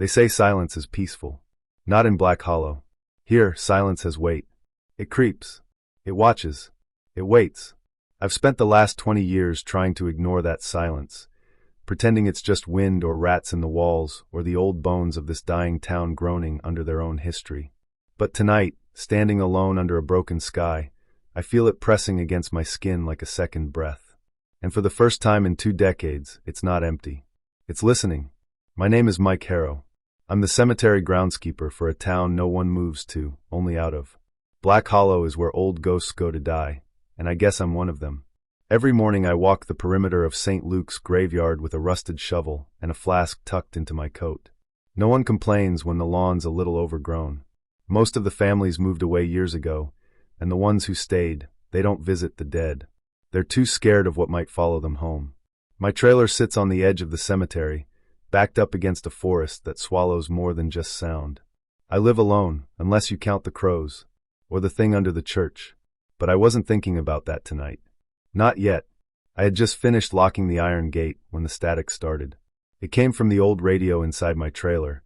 They say silence is peaceful. Not in Black Hollow. Here, silence has weight. It creeps. It watches. It waits. I've spent the last 20 years trying to ignore that silence, pretending it's just wind or rats in the walls or the old bones of this dying town groaning under their own history. But tonight, standing alone under a broken sky, I feel it pressing against my skin like a second breath. And for the first time in 2 decades, it's not empty. It's listening. My name is Mike Harrow. I'm the cemetery groundskeeper for a town no one moves to, only out of. Black Hollow is where old ghosts go to die, and I guess I'm one of them. Every morning I walk the perimeter of St. Luke's graveyard with a rusted shovel and a flask tucked into my coat. No one complains when the lawn's a little overgrown. Most of the families moved away years ago, and the ones who stayed, they don't visit the dead. They're too scared of what might follow them home. My trailer sits on the edge of the cemetery, backed up against a forest that swallows more than just sound. I live alone, unless you count the crows, or the thing under the church. But I wasn't thinking about that tonight. Not yet. I had just finished locking the iron gate when the static started. It came from the old radio inside my trailer,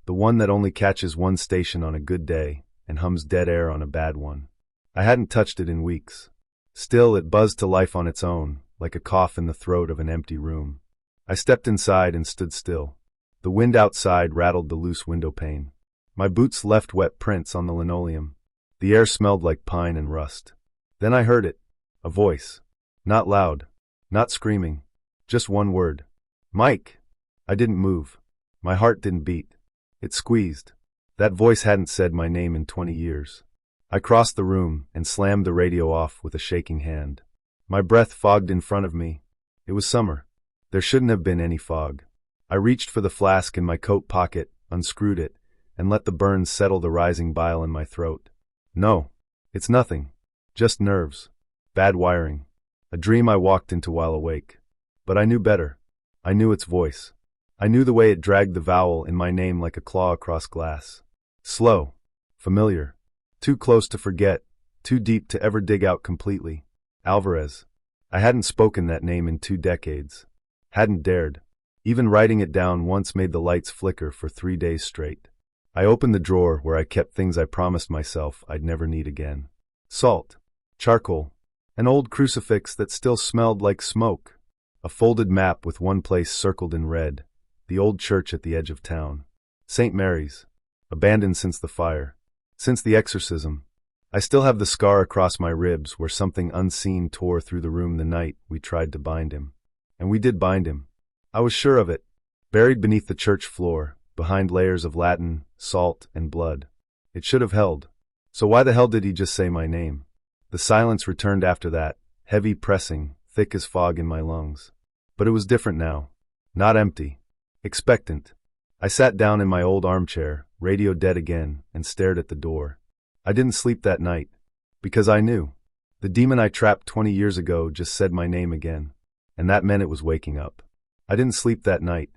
the one that only catches one station on a good day and hums dead air on a bad one. I hadn't touched it in weeks. Still, it buzzed to life on its own, like a cough in the throat of an empty room. I stepped inside and stood still. The wind outside rattled the loose window pane. My boots left wet prints on the linoleum. The air smelled like pine and rust. Then I heard it. A voice. Not loud. Not screaming. Just one word. Mike! I didn't move. My heart didn't beat. It squeezed. That voice hadn't said my name in 20 years. I crossed the room and slammed the radio off with a shaking hand. My breath fogged in front of me. It was summer. There shouldn't have been any fog. I reached for the flask in my coat pocket, unscrewed it, and let the burns settle the rising bile in my throat. No. It's nothing. Just nerves. Bad wiring. A dream I walked into while awake. But I knew better. I knew its voice. I knew the way it dragged the vowel in my name like a claw across glass. Slow. Familiar. Too close to forget. Too deep to ever dig out completely. Alvarez. I hadn't spoken that name in 2 decades. Hadn't dared. Even writing it down once made the lights flicker for 3 days straight. I opened the drawer where I kept things I promised myself I'd never need again. Salt. Charcoal. An old crucifix that still smelled like smoke. A folded map with one place circled in red. The old church at the edge of town. St. Mary's. Abandoned since the fire. Since the exorcism. I still have the scar across my ribs where something unseen tore through the room the night we tried to bind him. And we did bind him. I was sure of it. Buried beneath the church floor, behind layers of Latin, salt, and blood. It should have held. So why the hell did he just say my name? The silence returned after that, heavy pressing, thick as fog in my lungs. But it was different now. Not empty. Expectant. I sat down in my old armchair, radio dead again, and stared at the door. I didn't sleep that night. Because I knew. The demon I trapped 20 years ago just said my name again. And that meant it was waking up. I didn't sleep that night.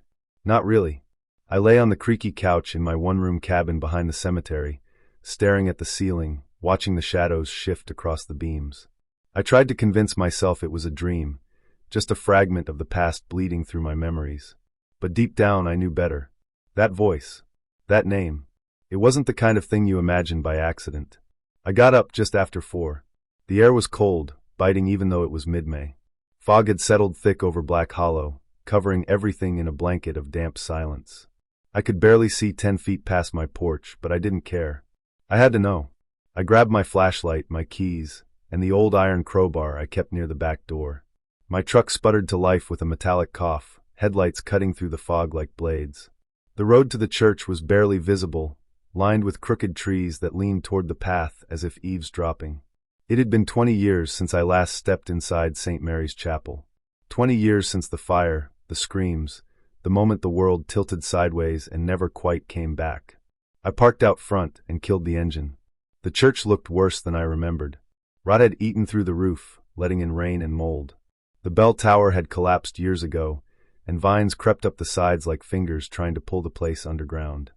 Not really. I lay on the creaky couch in my one-room cabin behind the cemetery, staring at the ceiling, watching the shadows shift across the beams. I tried to convince myself it was a dream, just a fragment of the past bleeding through my memories. But deep down I knew better. That voice. That name. It wasn't the kind of thing you imagine by accident. I got up just after 4. The air was cold, biting even though it was mid-May. Fog had settled thick over Black Hollow, covering everything in a blanket of damp silence. I could barely see 10 feet past my porch, but I didn't care. I had to know. I grabbed my flashlight, my keys, and the old iron crowbar I kept near the back door. My truck sputtered to life with a metallic cough, headlights cutting through the fog like blades. The road to the church was barely visible, lined with crooked trees that leaned toward the path as if eavesdropping. It had been 20 years since I last stepped inside St. Mary's Chapel. 20 years since the fire, the screams, the moment the world tilted sideways and never quite came back. I parked out front and killed the engine. The church looked worse than I remembered. Rot had eaten through the roof, letting in rain and mold. The bell tower had collapsed years ago, and vines crept up the sides like fingers trying to pull the place underground.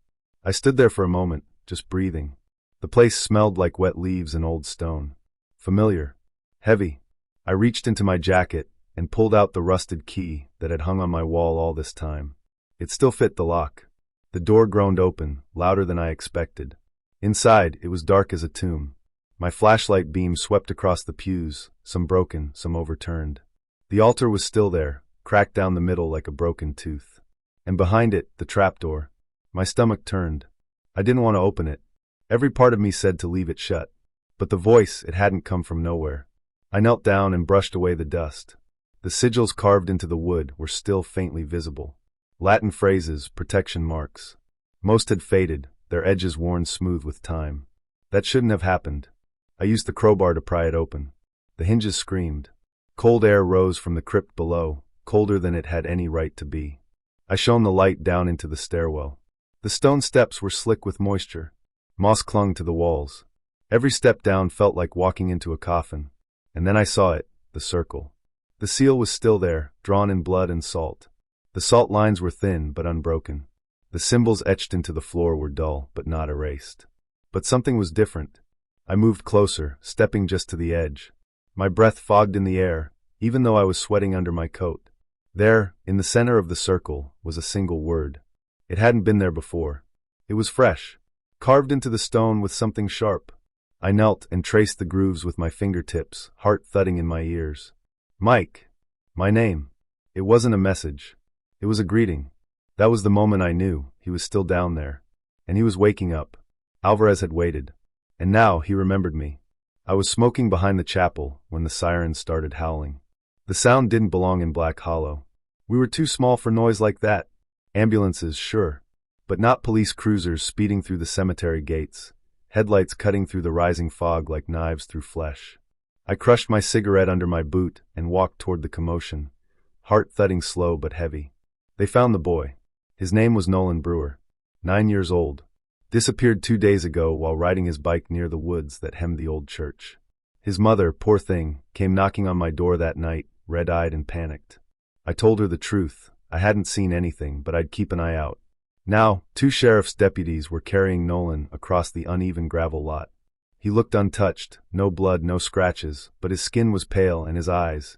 I stood there for a moment, just breathing. The place smelled like wet leaves and old stone. Familiar. Heavy. I reached into my jacket and pulled out the rusted key that had hung on my wall all this time. It still fit the lock. The door groaned open, louder than I expected. Inside, it was dark as a tomb. My flashlight beam swept across the pews, some broken, some overturned. The altar was still there, cracked down the middle like a broken tooth. And behind it, the trapdoor. My stomach turned. I didn't want to open it. Every part of me said to leave it shut. But the voice, it hadn't come from nowhere. I knelt down and brushed away the dust. The sigils carved into the wood were still faintly visible. Latin phrases, protection marks. Most had faded, their edges worn smooth with time. That shouldn't have happened. I used the crowbar to pry it open. The hinges screamed. Cold air rose from the crypt below, colder than it had any right to be. I shone the light down into the stairwell. The stone steps were slick with moisture. Moss clung to the walls. Every step down felt like walking into a coffin. And then I saw it, the circle. The seal was still there, drawn in blood and salt. The salt lines were thin but unbroken. The symbols etched into the floor were dull but not erased. But something was different. I moved closer, stepping just to the edge. My breath fogged in the air, even though I was sweating under my coat. There, in the center of the circle, was a single word. It hadn't been there before. It was fresh, carved into the stone with something sharp. I knelt and traced the grooves with my fingertips, heart thudding in my ears. Mike. My name. It wasn't a message. It was a greeting. That was the moment I knew he was still down there. And he was waking up. Alvarez had waited. And now he remembered me. I was smoking behind the chapel when the sirens started howling. The sound didn't belong in Black Hollow. We were too small for noise like that. Ambulances, sure. But not police cruisers speeding through the cemetery gates, headlights cutting through the rising fog like knives through flesh. I crushed my cigarette under my boot and walked toward the commotion, heart thudding slow but heavy. They found the boy. His name was Nolan Brewer, 9 years old. Disappeared 2 days ago while riding his bike near the woods that hemmed the old church. His mother, poor thing, came knocking on my door that night, red-eyed and panicked. I told her the truth. I hadn't seen anything, but I'd keep an eye out. Now, 2 sheriff's deputies were carrying Nolan across the uneven gravel lot. He looked untouched, no blood, no scratches, but his skin was pale and his eyes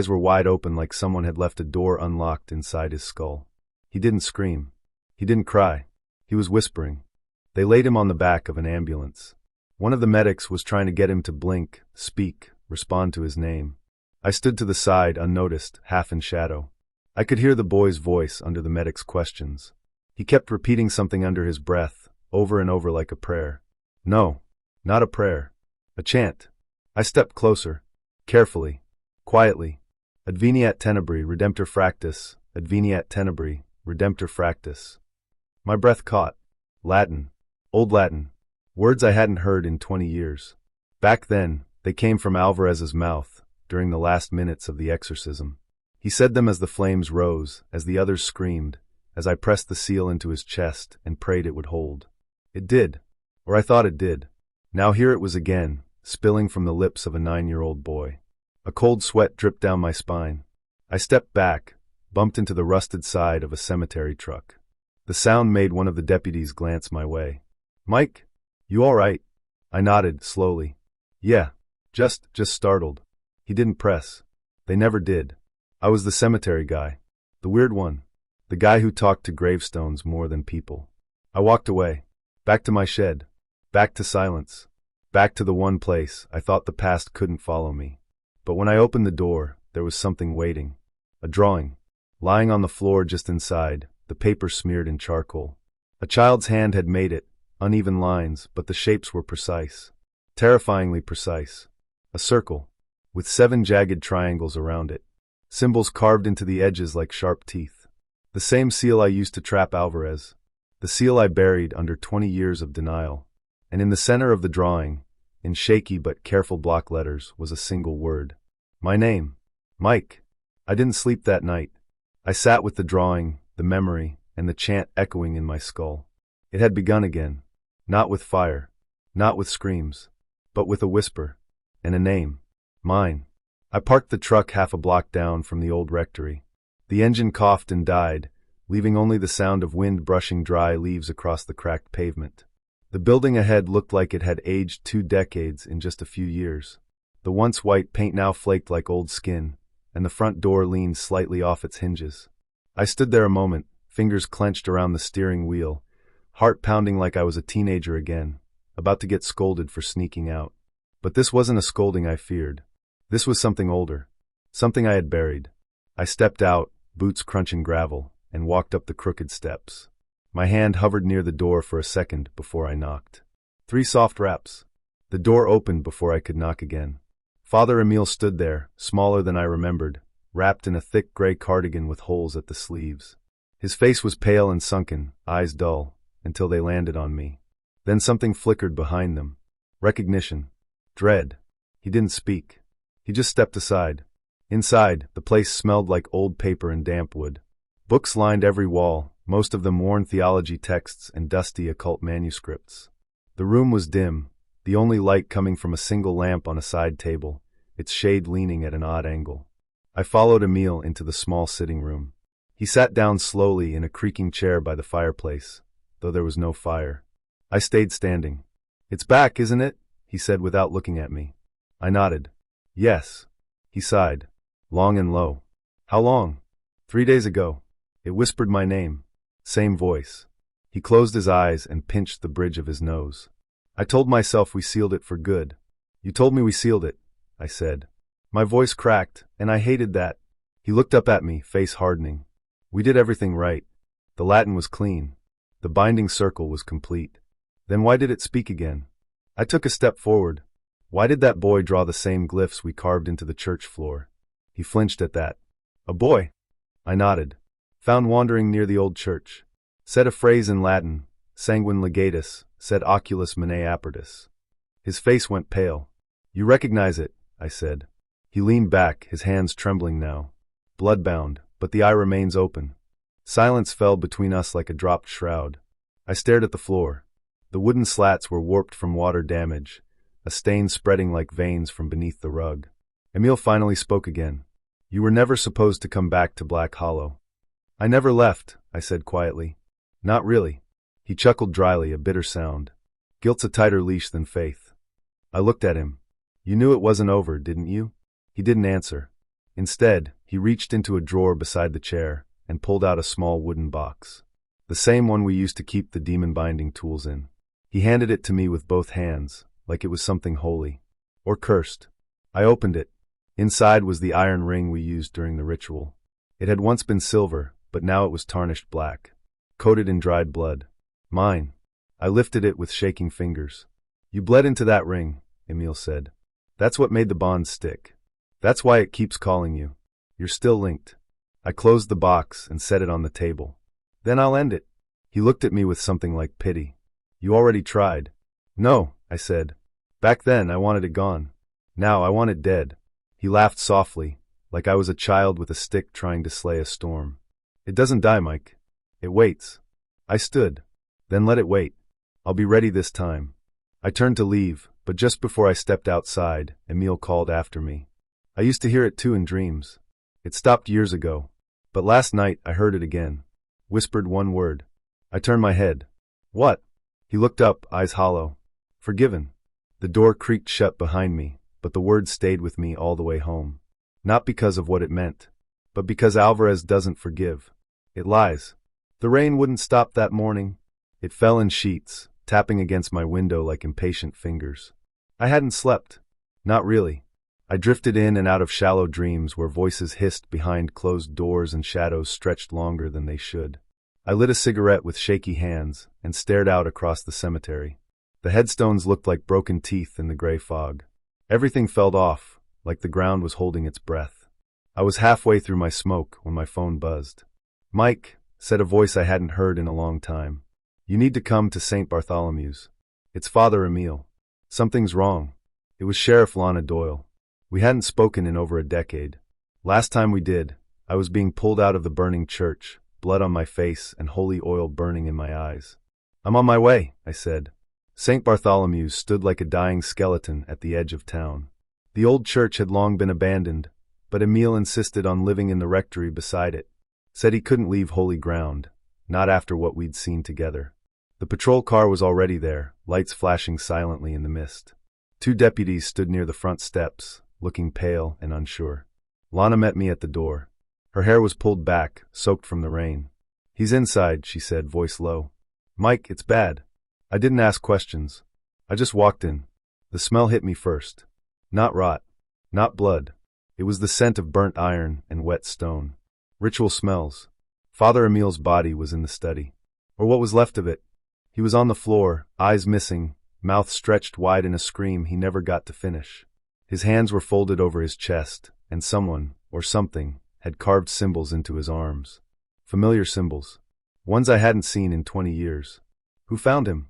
were wide open like someone had left a door unlocked inside his skull. He didn't scream. He didn't cry. He was whispering. They laid him on the back of an ambulance. One of the medics was trying to get him to blink, speak, respond to his name. I stood to the side, unnoticed, half in shadow. I could hear the boy's voice under the medic's questions. He kept repeating something under his breath, over and over like a prayer. No, not a prayer. A chant. I stepped closer. Carefully. Quietly. Adveniat tenebri redemptor fractus, adveniat tenebri redemptor fractus. My breath caught. Latin. Old Latin. Words I hadn't heard in 20 years. Back then, they came from Alvarez's mouth, during the last minutes of the exorcism. He said them as the flames rose, as the others screamed, as I pressed the seal into his chest and prayed it would hold. It did. Or I thought it did. Now here it was again, spilling from the lips of a 9-year-old boy. A cold sweat dripped down my spine. I stepped back, bumped into the rusted side of a cemetery truck. The sound made one of the deputies glance my way. Mike? You all right? I nodded, slowly. Yeah. Just startled. He didn't press. They never did. I was the cemetery guy. The weird one. The guy who talked to gravestones more than people. I walked away. Back to my shed. Back to silence. Back to the one place I thought the past couldn't follow me. But when I opened the door, there was something waiting. A drawing. Lying on the floor just inside, the paper smeared in charcoal. A child's hand had made it, uneven lines, but the shapes were precise. Terrifyingly precise. A circle, with 7 jagged triangles around it. Symbols carved into the edges like sharp teeth. The same seal I used to trap Alvarez. The seal I buried under 20 years of denial. And in the center of the drawing, in shaky but careful block letters, was a single word. My name. Mike. I didn't sleep that night. I sat with the drawing, the memory, and the chant echoing in my skull. It had begun again. Not with fire. Not with screams. But with a whisper. And a name. Mine. I parked the truck half a block down from the old rectory. The engine coughed and died, leaving only the sound of wind brushing dry leaves across the cracked pavement. The building ahead looked like it had aged 2 decades in just a few years. The once white paint now flaked like old skin, and the front door leaned slightly off its hinges. I stood there a moment, fingers clenched around the steering wheel, heart pounding like I was a teenager again, about to get scolded for sneaking out. But this wasn't a scolding I feared. This was something older, something I had buried. I stepped out, boots crunching gravel, and walked up the crooked steps. My hand hovered near the door for a second before I knocked. 3 soft raps. The door opened before I could knock again. Father Emile stood there, smaller than I remembered, wrapped in a thick gray cardigan with holes at the sleeves. His face was pale and sunken, eyes dull, until they landed on me. Then something flickered behind them. Recognition. Dread. He didn't speak. He just stepped aside. Inside, the place smelled like old paper and damp wood. Books lined every wall, most of them worn theology texts and dusty occult manuscripts. The room was dim, the only light coming from a single lamp on a side table, its shade leaning at an odd angle. I followed Emile into the small sitting room. He sat down slowly in a creaking chair by the fireplace, though there was no fire. I stayed standing. "It's back, isn't it?" he said without looking at me. I nodded. "Yes." He sighed, long and low. "How long?" 3 days ago." It whispered my name. Same voice. He closed his eyes and pinched the bridge of his nose. "I told myself we sealed it for good." "You told me we sealed it," I said. My voice cracked, and I hated that. He looked up at me, face hardening. "We did everything right. The Latin was clean. The binding circle was complete. Then why did it speak again?" I took a step forward. "Why did that boy draw the same glyphs we carved into the church floor?" He flinched at that. "A boy?" I nodded. "Found wandering near the old church. Said a phrase in Latin, sanguine legatus, sed oculus mene apertus." His face went pale. "You recognize it," I said. He leaned back, his hands trembling now. "Bloodbound, but the eye remains open." Silence fell between us like a dropped shroud. I stared at the floor. The wooden slats were warped from water damage, a stain spreading like veins from beneath the rug. Emile finally spoke again. "You were never supposed to come back to Black Hollow." "I never left," I said quietly. "Not really." He chuckled dryly, a bitter sound. "Guilt's a tighter leash than faith." I looked at him. "You knew it wasn't over, didn't you?" He didn't answer. Instead, he reached into a drawer beside the chair and pulled out a small wooden box. The same one we used to keep the demon-binding tools in. He handed it to me with both hands, like it was something holy. Or cursed. I opened it. Inside was the iron ring we used during the ritual. It had once been silver, but now it was tarnished black, coated in dried blood. "Mine." I lifted it with shaking fingers. "You bled into that ring," Emile said. "That's what made the bond stick. That's why it keeps calling you. You're still linked." I closed the box and set it on the table. "Then I'll end it." He looked at me with something like pity. "You already tried." "No," I said. "Back then I wanted it gone. Now I want it dead." He laughed softly, like I was a child with a stick trying to slay a storm. "It doesn't die, Mike. It waits." I stood. "Then let it wait. I'll be ready this time." I turned to leave, but just before I stepped outside, Emile called after me. I used to hear it too in dreams. It stopped years ago. But last night I heard it again. Whispered one word. I turned my head. "What?" He looked up, eyes hollow. "Forgiven." The door creaked shut behind me, but the word stayed with me all the way home. Not because of what it meant, but because Alvarez doesn't forgive. It lies. The rain wouldn't stop that morning. It fell in sheets, tapping against my window like impatient fingers. I hadn't slept. Not really. I drifted in and out of shallow dreams where voices hissed behind closed doors and shadows stretched longer than they should. I lit a cigarette with shaky hands and stared out across the cemetery. The headstones looked like broken teeth in the gray fog. Everything felt off, like the ground was holding its breath. I was halfway through my smoke when my phone buzzed. "Mike," said a voice I hadn't heard in a long time. "You need to come to St. Bartholomew's. It's Father Emile. Something's wrong." It was Sheriff Lana Doyle. We hadn't spoken in over a decade. Last time we did, I was being pulled out of the burning church, blood on my face and holy oil burning in my eyes. "I'm on my way," I said. St. Bartholomew's stood like a dying skeleton at the edge of town. The old church had long been abandoned, but Emile insisted on living in the rectory beside it. Said he couldn't leave holy ground, not after what we'd seen together. The patrol car was already there, lights flashing silently in the mist. 2 deputies stood near the front steps, looking pale and unsure. Lana met me at the door. Her hair was pulled back, soaked from the rain. He's inside, she said, voice low. Mike, it's bad. I didn't ask questions. I just walked in. The smell hit me first. Not rot. Not blood. It was the scent of burnt iron and wet stone. Ritual smells. Father Emil's body was in the study. Or what was left of it. He was on the floor, eyes missing, mouth stretched wide in a scream he never got to finish. His hands were folded over his chest, and someone, or something, had carved symbols into his arms. Familiar symbols. Ones I hadn't seen in 20 years. Who found him?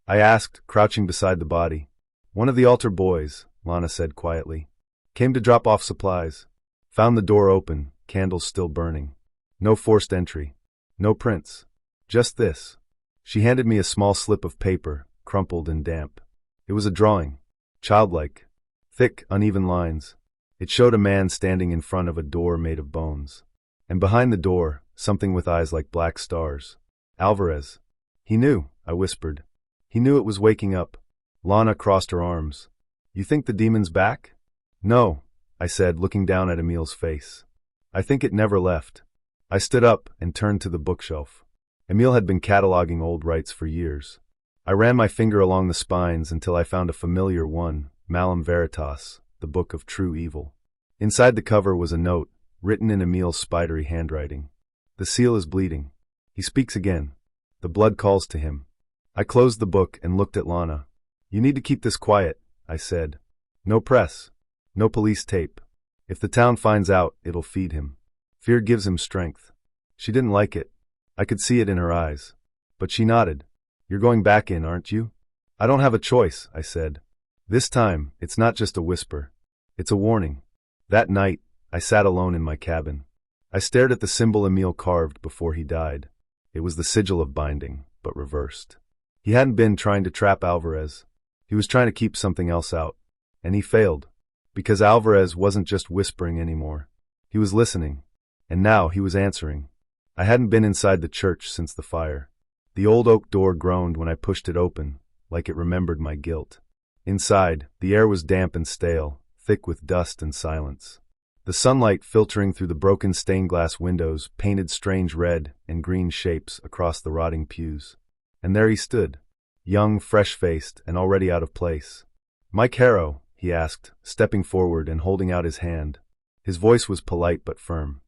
I asked, crouching beside the body. One of the altar boys, Lana said quietly. Came to drop off supplies. Found the door open, candles still burning. No forced entry. No prints. Just this. She handed me a small slip of paper, crumpled and damp. It was a drawing. Childlike. Thick, uneven lines. It showed a man standing in front of a door made of bones. And behind the door, something with eyes like black stars. Alvarez. He knew, I whispered. He knew it was waking up. Lana crossed her arms. You think the demon's back? No, I said, looking down at Emil's face. I think it never left. I stood up and turned to the bookshelf. Emil had been cataloging old rites for years. I ran my finger along the spines until I found a familiar one, Malum Veritas, the Book of True Evil. Inside the cover was a note, written in Emil's spidery handwriting. The seal is bleeding. He speaks again. The blood calls to him. I closed the book and looked at Lana. You need to keep this quiet, I said. No press. No police tape. If the town finds out, it'll feed him. Fear gives him strength. She didn't like it. I could see it in her eyes. But she nodded. You're going back in, aren't you? I don't have a choice, I said. This time, it's not just a whisper. It's a warning. That night, I sat alone in my cabin. I stared at the symbol Emil carved before he died. It was the sigil of binding, but reversed. He hadn't been trying to trap Alvarez. He was trying to keep something else out. And he failed. Because Alvarez wasn't just whispering anymore. He was listening. And now he was answering. I hadn't been inside the church since the fire. The old oak door groaned when I pushed it open, like it remembered my guilt. Inside, the air was damp and stale, thick with dust and silence. The sunlight filtering through the broken stained glass windows painted strange red and green shapes across the rotting pews. And there he stood, young, fresh-faced, and already out of place. Mike Harrow, he asked, stepping forward and holding out his hand. His voice was polite but firm.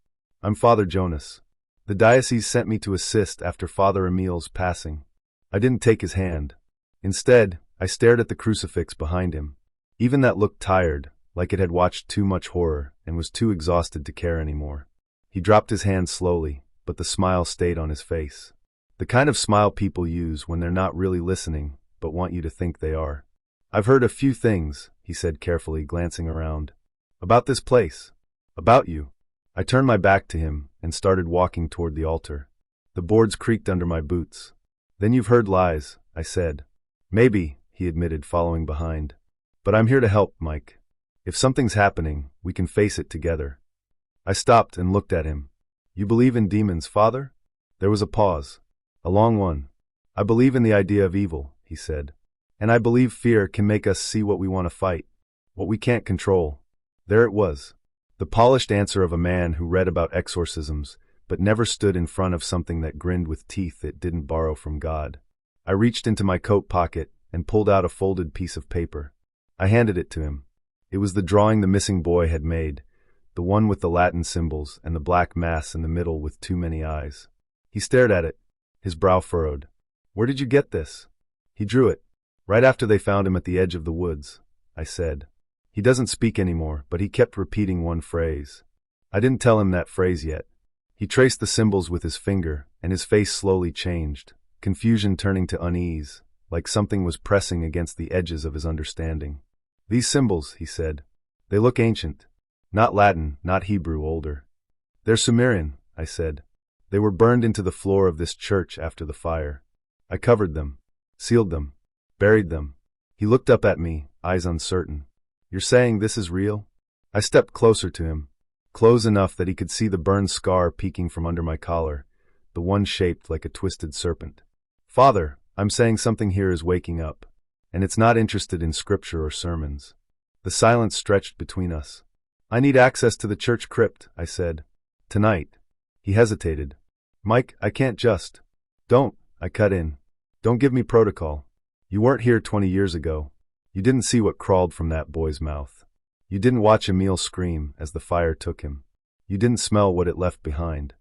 I'm Father Jonas. The diocese sent me to assist after Father Emil's passing. I didn't take his hand. Instead, I stared at the crucifix behind him. Even that looked tired, like it had watched too much horror and was too exhausted to care anymore. He dropped his hand slowly, but the smile stayed on his face. The kind of smile people use when they're not really listening, but want you to think they are. I've heard a few things, he said carefully, glancing around. About this place. About you. I turned my back to him and started walking toward the altar. The boards creaked under my boots. Then you've heard lies, I said. Maybe, he admitted, following behind. But I'm here to help, Mike. If something's happening, we can face it together. I stopped and looked at him. You believe in demons, Father? There was a pause. A long one. I believe in the idea of evil, he said. And I believe fear can make us see what we want to fight, what we can't control. There it was. The polished answer of a man who read about exorcisms, but never stood in front of something that grinned with teeth it didn't borrow from God. I reached into my coat pocket and pulled out a folded piece of paper. I handed it to him. It was the drawing the missing boy had made, the one with the Latin symbols and the black mass in the middle with too many eyes. He stared at it, his brow furrowed. Where did you get this? He drew it. Right after they found him at the edge of the woods, I said. He doesn't speak anymore, but he kept repeating one phrase. I didn't tell him that phrase yet. He traced the symbols with his finger, and his face slowly changed, confusion turning to unease, like something was pressing against the edges of his understanding. These symbols, he said, they look ancient. Not Latin, not Hebrew, older. They're Sumerian, I said. They were burned into the floor of this church after the fire. I covered them, sealed them, buried them. He looked up at me, eyes uncertain. You're saying this is real? I stepped closer to him, close enough that he could see the burned scar peeking from under my collar, the one shaped like a twisted serpent. Father, I'm saying something here is waking up, and it's not interested in scripture or sermons. The silence stretched between us. I need access to the church crypt, I said. Tonight. He hesitated. Mike, I can't just. Don't, I cut in. Don't give me protocol. You weren't here 20 years ago. You didn't see what crawled from that boy's mouth. You didn't watch Emil scream as the fire took him. You didn't smell what it left behind.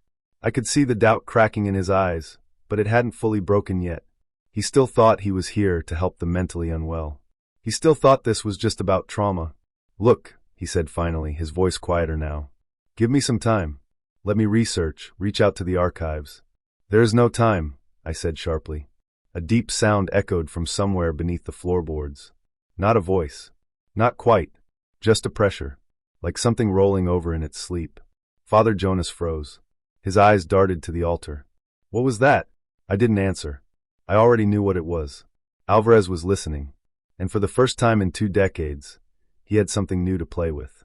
I could see the doubt cracking in his eyes, but it hadn't fully broken yet. He still thought he was here to help the mentally unwell. He still thought this was just about trauma. Look, he said finally, his voice quieter now. Give me some time. Let me reach out to the archives. There is no time, I said sharply. A deep sound echoed from somewhere beneath the floorboards. Not a voice. Not quite. Just a pressure. Like something rolling over in its sleep. Father Jonas froze. His eyes darted to the altar. What was that? I didn't answer. I already knew what it was. Alvarez was listening. And for the first time in 2 decades, he had something new to play with.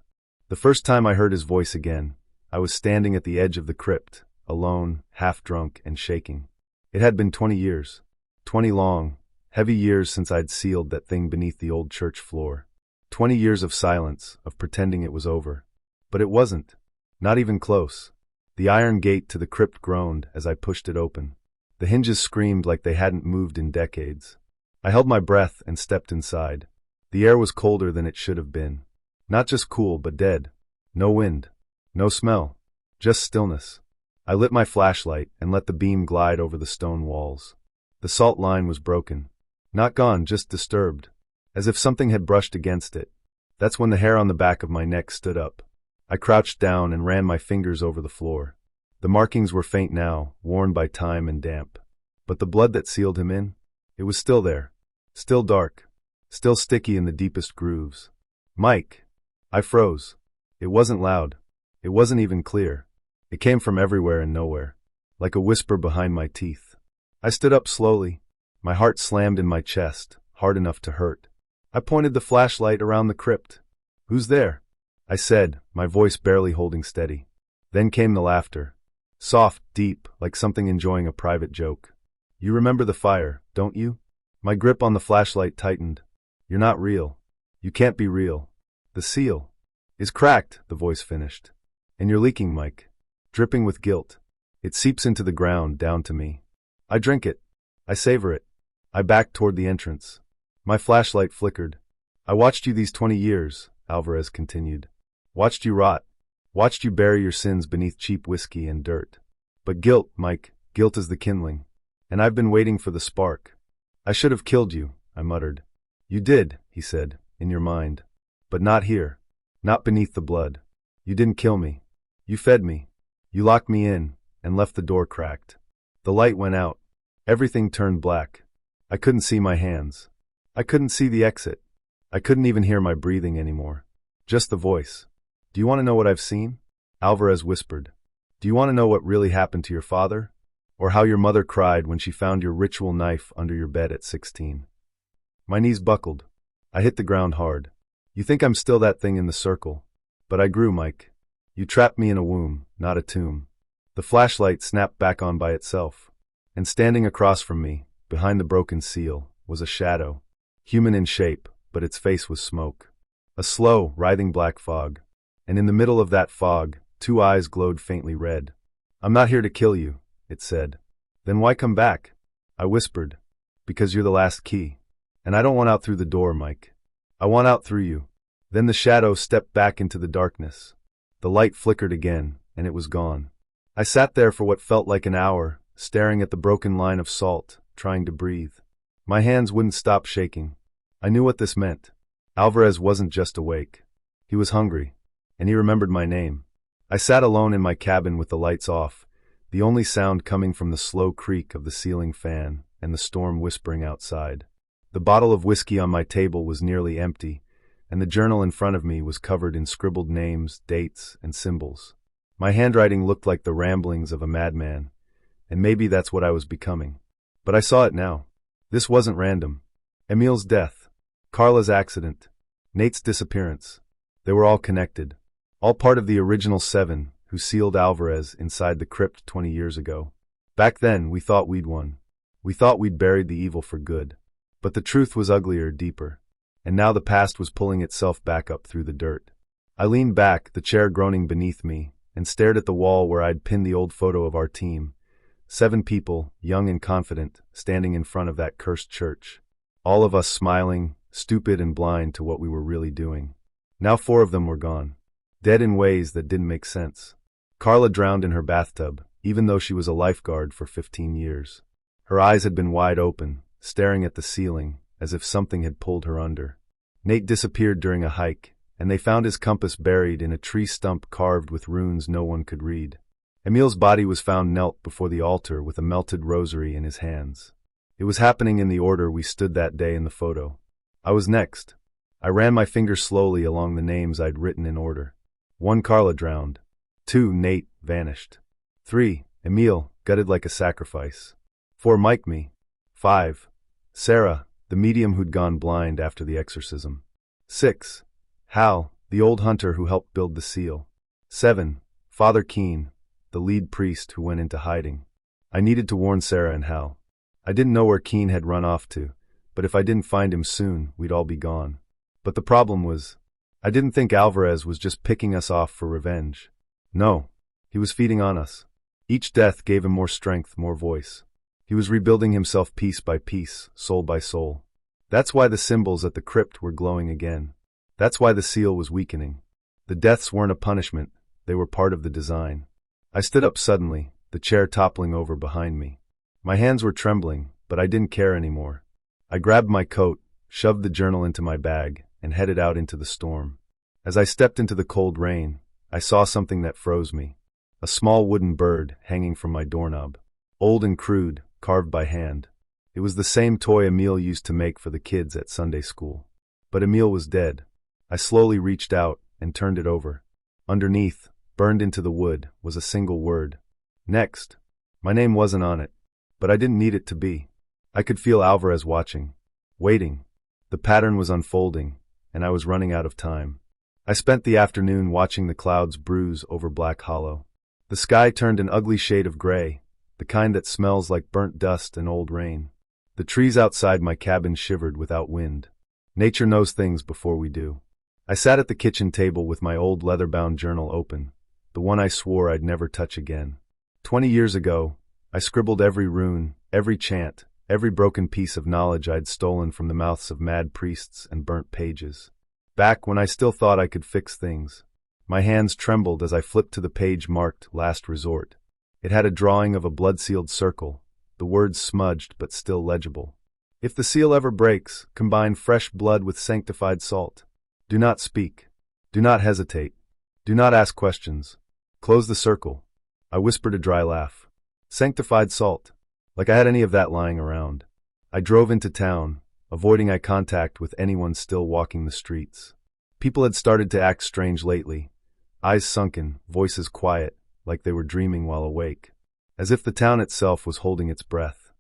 The first time I heard his voice again, I was standing at the edge of the crypt, alone, half-drunk, and shaking. It had been 20 years. 20 long, heavy years since I'd sealed that thing beneath the old church floor. 20 years of silence, of pretending it was over. But it wasn't. Not even close. The iron gate to the crypt groaned as I pushed it open. The hinges screamed like they hadn't moved in decades. I held my breath and stepped inside. The air was colder than it should have been. Not just cool, but dead. No wind. No smell. Just stillness. I lit my flashlight and let the beam glide over the stone walls. The salt line was broken. Not gone, just disturbed. As if something had brushed against it. That's when the hair on the back of my neck stood up. I crouched down and ran my fingers over the floor. The markings were faint now, worn by time and damp. But the blood that sealed him in? It was still there. Still dark. Still sticky in the deepest grooves. Mike! I froze. It wasn't loud. It wasn't even clear. It came from everywhere and nowhere. Like a whisper behind my teeth. I stood up slowly. My heart slammed in my chest, hard enough to hurt. I pointed the flashlight around the crypt. Who's there? I said, my voice barely holding steady. Then came the laughter. Soft, deep, like something enjoying a private joke. You remember the fire, don't you? My grip on the flashlight tightened. You're not real. You can't be real. The seal is cracked, the voice finished. And you're leaking, Mike. Dripping with guilt. It seeps into the ground, down to me. I drink it. I savor it. I backed toward the entrance. My flashlight flickered. I watched you these 20 years, Alvarez continued. Watched you rot. Watched you bury your sins beneath cheap whiskey and dirt. But guilt, Mike, guilt is the kindling. And I've been waiting for the spark. I should have killed you, I muttered. You did, he said, in your mind. But not here. Not beneath the blood. You didn't kill me. You fed me. You locked me in, and left the door cracked. The light went out. Everything turned black. I couldn't see my hands. I couldn't see the exit. I couldn't even hear my breathing anymore. Just the voice. Do you want to know what I've seen? Alvarez whispered. Do you want to know what really happened to your father? Or how your mother cried when she found your ritual knife under your bed at 16? My knees buckled. I hit the ground hard. You think I'm still that thing in the circle. But I grew, Mike. You trapped me in a womb, not a tomb. The flashlight snapped back on by itself. And standing across from me, behind the broken seal, was a shadow. Human in shape, but its face was smoke. A slow, writhing black fog. And in the middle of that fog, 2 eyes glowed faintly red. I'm not here to kill you, it said. Then why come back? I whispered. Because you're the last key. And I don't want out through the door, Mike. I want out through you. Then the shadow stepped back into the darkness. The light flickered again, and it was gone. I sat there for what felt like an hour, staring at the broken line of salt, trying to breathe. My hands wouldn't stop shaking. I knew what this meant. Alvarez wasn't just awake. He was hungry, and he remembered my name. I sat alone in my cabin with the lights off, the only sound coming from the slow creak of the ceiling fan and the storm whispering outside. The bottle of whiskey on my table was nearly empty, and the journal in front of me was covered in scribbled names, dates, and symbols. My handwriting looked like the ramblings of a madman, and maybe that's what I was becoming. But I saw it now. This wasn't random. Emil's death, Carla's accident, Nate's disappearance. They were all connected. All part of the original 7 who sealed Alvarez inside the crypt 20 years ago. Back then, we thought we'd won. We thought we'd buried the evil for good. But the truth was uglier, deeper. And now the past was pulling itself back up through the dirt. I leaned back, the chair groaning beneath me, and stared at the wall where I'd pinned the old photo of our team, 7 people, young and confident, standing in front of that cursed church. All of us smiling, stupid and blind to what we were really doing. Now 4 of them were gone. Dead in ways that didn't make sense. Carla drowned in her bathtub, even though she was a lifeguard for 15 years. Her eyes had been wide open, staring at the ceiling, as if something had pulled her under. Nate disappeared during a hike, and they found his compass buried in a tree stump carved with runes no one could read. Emil's body was found knelt before the altar with a melted rosary in his hands. It was happening in the order we stood that day in the photo. I was next. I ran my fingers slowly along the names I'd written in order. 1 Carla drowned. 2 Nate vanished. 3 Emil, gutted like a sacrifice. 4 Mike me. 5 Sarah, the medium who'd gone blind after the exorcism. 6 Hal, the old hunter who helped build the seal. 7 Father Keen, the lead priest who went into hiding. I needed to warn Sarah and Hal. I didn't know where Keen had run off to, but if I didn't find him soon, we'd all be gone. But the problem was, I didn't think Alvarez was just picking us off for revenge. No, he was feeding on us. Each death gave him more strength, more voice. He was rebuilding himself piece by piece, soul by soul. That's why the symbols at the crypt were glowing again. That's why the seal was weakening. The deaths weren't a punishment, they were part of the design. I stood up suddenly, the chair toppling over behind me. My hands were trembling, but I didn't care anymore. I grabbed my coat, shoved the journal into my bag, and headed out into the storm. As I stepped into the cold rain, I saw something that froze me. A small wooden bird hanging from my doorknob. Old and crude, carved by hand. It was the same toy Emil used to make for the kids at Sunday school. But Emil was dead. I slowly reached out and turned it over. Underneath, burned into the wood, was a single word. Next. My name wasn't on it, but I didn't need it to be. I could feel Alvarez watching, waiting. The pattern was unfolding, and I was running out of time. I spent the afternoon watching the clouds bruise over Black Hollow. The sky turned an ugly shade of gray, the kind that smells like burnt dust and old rain. The trees outside my cabin shivered without wind. Nature knows things before we do. I sat at the kitchen table with my old leather-bound journal open, the one I swore I'd never touch again. 20 years ago, I scribbled every rune, every chant, every broken piece of knowledge I'd stolen from the mouths of mad priests and burnt pages. Back when I still thought I could fix things. My hands trembled as I flipped to the page marked Last Resort. It had a drawing of a blood-sealed circle, the words smudged but still legible. If the seal ever breaks, combine fresh blood with sanctified salt. Do not speak. Do not hesitate. Do not ask questions. Close the circle. I whispered a dry laugh. Sanctified salt. Like I had any of that lying around. I drove into town, avoiding eye contact with anyone still walking the streets. People had started to act strange lately. Eyes sunken, voices quiet, like they were dreaming while awake. As if the town itself was holding its breath.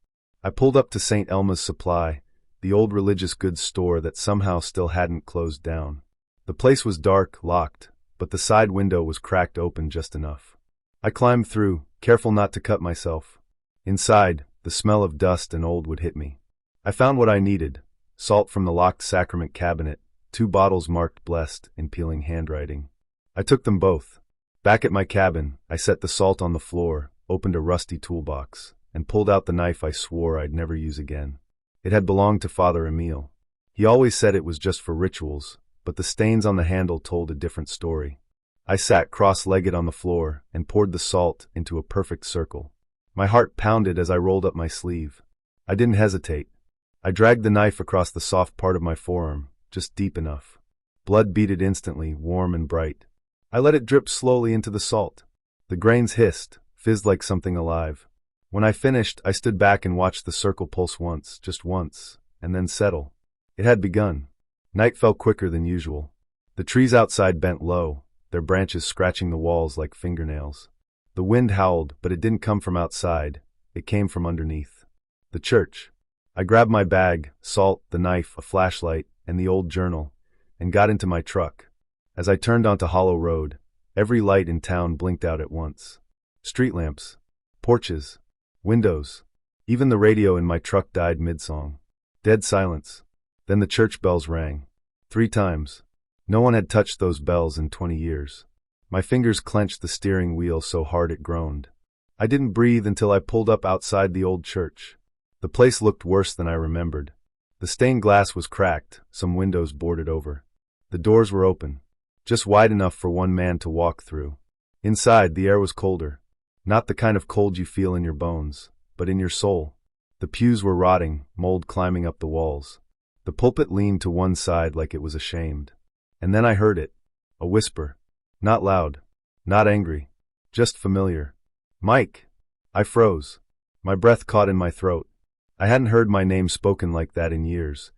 I pulled up to St. Elma's Supply, the old religious goods store that somehow still hadn't closed down. The place was dark, locked, but the side window was cracked open just enough. I climbed through, careful not to cut myself. Inside, the smell of dust and old wood hit me. I found what I needed, salt from the locked sacrament cabinet, 2 bottles marked blessed in peeling handwriting. I took them both. Back at my cabin, I set the salt on the floor, opened a rusty toolbox, and pulled out the knife I swore I'd never use again. It had belonged to Father Emil. He always said it was just for rituals, but the stains on the handle told a different story. I sat cross-legged on the floor and poured the salt into a perfect circle. My heart pounded as I rolled up my sleeve. I didn't hesitate. I dragged the knife across the soft part of my forearm, just deep enough. Blood beaded instantly, warm and bright. I let it drip slowly into the salt. The grains hissed, fizzed like something alive. When I finished, I stood back and watched the circle pulse once, just once, and then settle. It had begun. Night fell quicker than usual. The trees outside bent low, their branches scratching the walls like fingernails. The wind howled, but it didn't come from outside. It came from underneath. The church. I grabbed my bag, salt, the knife, a flashlight, and the old journal, and got into my truck. As I turned onto Hollow Road, every light in town blinked out at once. Street lamps, porches, windows. Even the radio in my truck died mid-song. Dead silence. Then the church bells rang. 3 times. No one had touched those bells in 20 years. My fingers clenched the steering wheel so hard it groaned. I didn't breathe until I pulled up outside the old church. The place looked worse than I remembered. The stained glass was cracked, some windows boarded over. The doors were open, just wide enough for one man to walk through. Inside, the air was colder. Not the kind of cold you feel in your bones, but in your soul. The pews were rotting, mold climbing up the walls. The pulpit leaned to one side like it was ashamed. And then I heard it. A whisper. Not loud. Not angry. Just familiar. Mike! I froze. My breath caught in my throat. I hadn't heard my name spoken like that in years.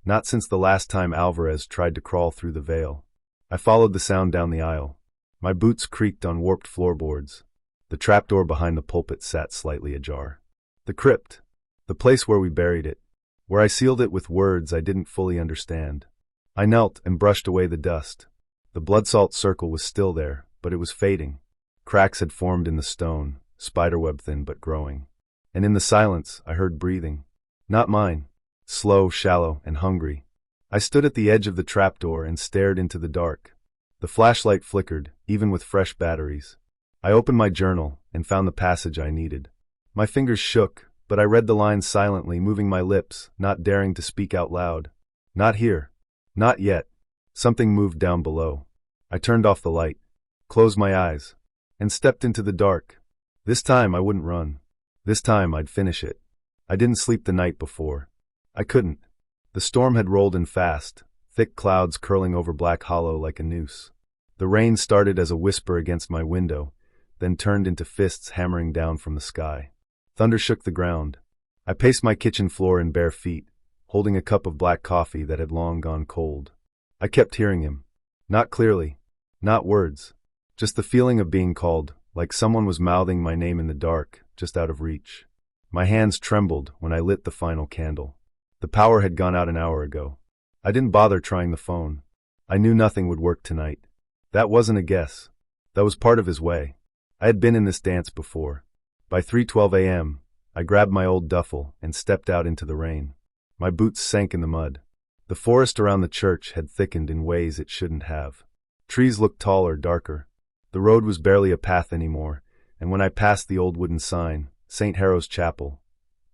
Not since the last time Alvarez tried to crawl through the veil. I followed the sound down the aisle. My boots creaked on warped floorboards. The trapdoor behind the pulpit sat slightly ajar. The crypt. The place where we buried it. Where I sealed it with words I didn't fully understand. I knelt and brushed away the dust. The blood-salt circle was still there, but it was fading. Cracks had formed in the stone, spiderweb thin but growing. And in the silence, I heard breathing. Not mine. Slow, shallow, and hungry. I stood at the edge of the trapdoor and stared into the dark. The flashlight flickered, even with fresh batteries. I opened my journal and found the passage I needed. My fingers shook, but I read the lines silently, moving my lips, not daring to speak out loud. Not here. Not yet. Something moved down below. I turned off the light, closed my eyes, and stepped into the dark. This time I wouldn't run. This time I'd finish it. I didn't sleep the night before. I couldn't. The storm had rolled in fast, thick clouds curling over Black Hollow like a noose. The rain started as a whisper against my window, then turned into fists hammering down from the sky. Thunder shook the ground. I paced my kitchen floor in bare feet, holding a cup of black coffee that had long gone cold. I kept hearing him. Not clearly. Not words. Just the feeling of being called, like someone was mouthing my name in the dark, just out of reach. My hands trembled when I lit the final candle. The power had gone out an hour ago. I didn't bother trying the phone. I knew nothing would work tonight. That wasn't a guess. That was part of his way. I had been in this dance before. By 3:12 a.m., I grabbed my old duffel and stepped out into the rain. My boots sank in the mud. The forest around the church had thickened in ways it shouldn't have. Trees looked taller, darker. The road was barely a path anymore, and when I passed the old wooden sign, St. Harrow's Chapel,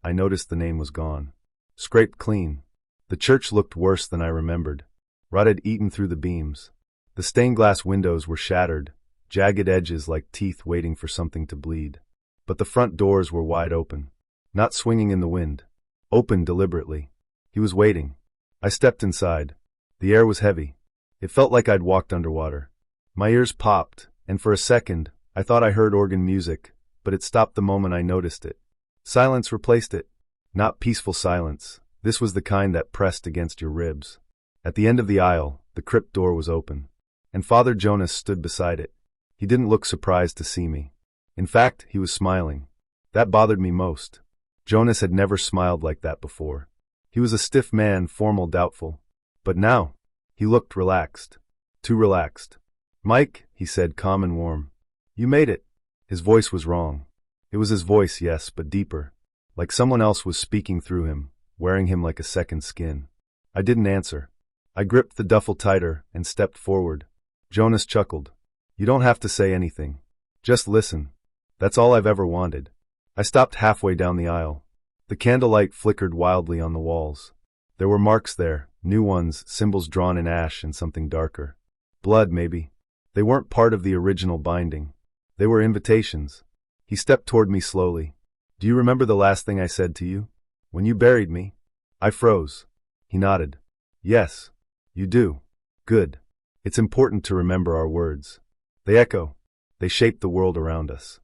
I noticed the name was gone. Scraped clean. The church looked worse than I remembered. Rot had eaten through the beams. The stained glass windows were shattered, jagged edges like teeth waiting for something to bleed. But the front doors were wide open, not swinging in the wind. Open deliberately. He was waiting. I stepped inside. The air was heavy. It felt like I'd walked underwater. My ears popped, and for a second, I thought I heard organ music, but it stopped the moment I noticed it. Silence replaced it. Not peaceful silence. This was the kind that pressed against your ribs. At the end of the aisle, the crypt door was open, and Father Jonas stood beside it. He didn't look surprised to see me. In fact, he was smiling. That bothered me most. Jonas had never smiled like that before. He was a stiff man, formal, doubtful. But now, he looked relaxed. Too relaxed. "Mike," he said, calm and warm. "You made it." His voice was wrong. It was his voice, yes, but deeper. Like someone else was speaking through him, wearing him like a second skin. I didn't answer. I gripped the duffel tighter and stepped forward. Jonas chuckled. "You don't have to say anything. Just listen. That's all I've ever wanted." I stopped halfway down the aisle. The candlelight flickered wildly on the walls. There were marks there, new ones, symbols drawn in ash and something darker. Blood, maybe. They weren't part of the original binding. They were invitations. He stepped toward me slowly. "Do you remember the last thing I said to you? When you buried me?" I froze. He nodded. "Yes. You do. Good. It's important to remember our words. They echo. They shape the world around us."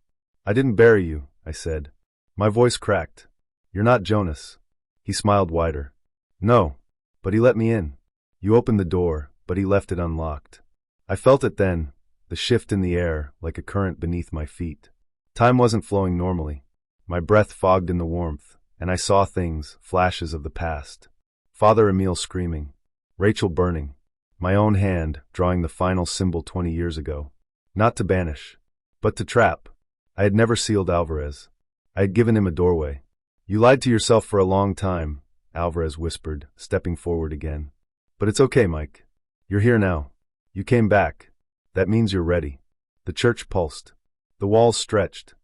"I didn't bury you," I said. My voice cracked. "You're not Jonas." He smiled wider. "No. But he let me in. You opened the door, but he left it unlocked." I felt it then, the shift in the air, like a current beneath my feet. Time wasn't flowing normally. My breath fogged in the warmth, and I saw things, flashes of the past. Father Emile screaming. Rachel burning. My own hand, drawing the final symbol 20 years ago. Not to banish, but to trap. I had never sealed Alvarez. I had given him a doorway. "You lied to yourself for a long time," Alvarez whispered, stepping forward again. "But it's okay, Mike. You're here now. You came back. That means you're ready." The church pulsed. The walls stretched.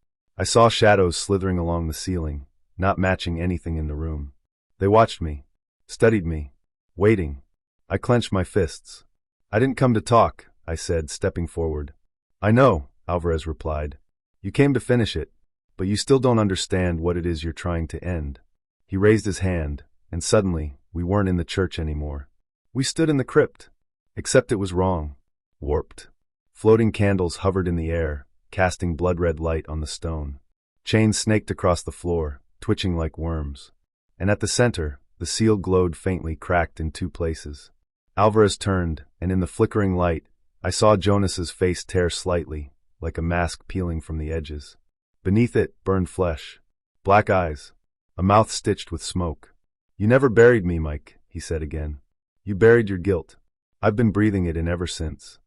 I saw shadows slithering along the ceiling, not matching anything in the room. They watched me, studied me, waiting. I clenched my fists. I didn't come to talk, I said, stepping forward. I know, Alvarez replied. You came to finish it, but you still don't understand what it is you're trying to end. He raised his hand, and suddenly, we weren't in the church anymore. We stood in the crypt. Except it was wrong. Warped. Floating candles hovered in the air, casting blood-red light on the stone. Chains snaked across the floor, twitching like worms. And at the center, the seal glowed faintly, cracked in two places. Alvarez turned, and in the flickering light, I saw Jonas's face tear slightly, like a mask peeling from the edges. Beneath it burned flesh. Black eyes. A mouth stitched with smoke. You never buried me, Mike, he said again. You buried your guilt. I've been breathing it in ever since.